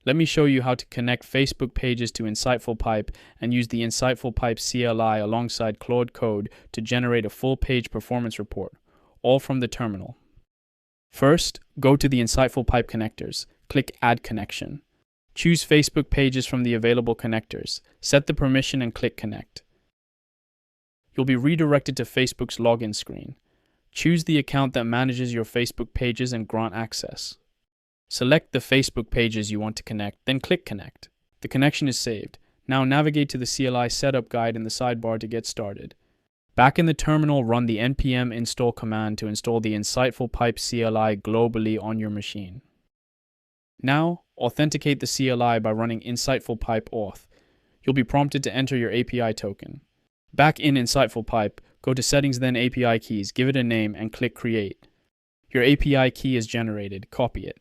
Let me show you how to connect Facebook pages to InsightfulPipe and use the InsightfulPipe CLI alongside Claude Code to generate a full-page performance report, all from the terminal. First, go to the InsightfulPipe connectors. Click Add Connection. Choose Facebook pages from the available connectors. Set the permission and click Connect. You'll be redirected to Facebook's login screen. Choose the account that manages your Facebook pages and grant access. Select the Facebook pages you want to connect, then click Connect. The connection is saved. Now navigate to the CLI setup guide in the sidebar to get started. Back in the terminal, run the npm install command to install the InsightfulPipe CLI globally on your machine. Now, authenticate the CLI by running InsightfulPipe auth. You'll be prompted to enter your API token. Back in InsightfulPipe, go to Settings, then API Keys, give it a name, and click Create. Your API key is generated. Copy it.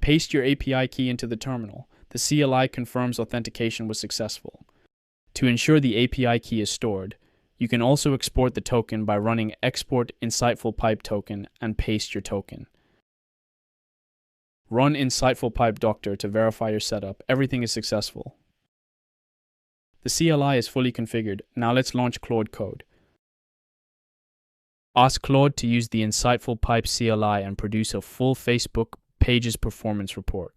Paste your API key into the terminal. The CLI confirms authentication was successful. To ensure the API key is stored, you can also export the token by running export InsightfulPipe token and paste your token. Run InsightfulPipe Doctor to verify your setup. Everything is successful. The CLI is fully configured. Now let's launch Claude Code. Ask Claude to use the InsightfulPipe CLI and produce a full Facebook pages performance report,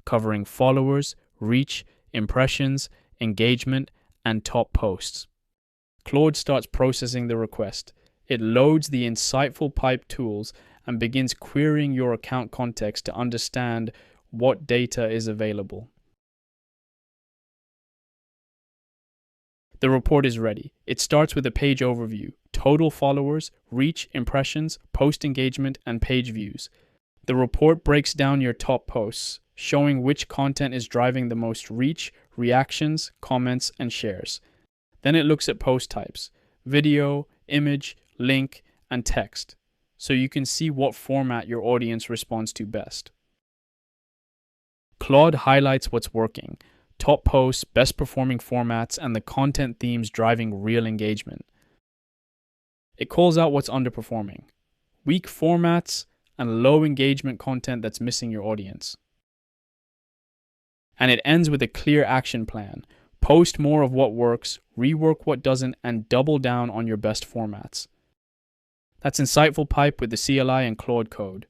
covering followers, reach, impressions, engagement, and top posts. Claude starts processing the request. It loads the InsightfulPipe tools and begins querying your account context to understand what data is available. The report is ready. It starts with a page overview, total followers, reach, impressions, post engagement, and page views. The report breaks down your top posts, showing which content is driving the most reach, reactions, comments, and shares. Then it looks at post types, video, image, link, and text, so you can see what format your audience responds to best. Claude highlights what's working, top posts, best performing formats, and the content themes driving real engagement. It calls out what's underperforming, weak formats, and low engagement content that's missing your audience. And it ends with a clear action plan. Post more of what works, rework what doesn't, and double down on your best formats. That's InsightfulPipe with the CLI and Claude Code.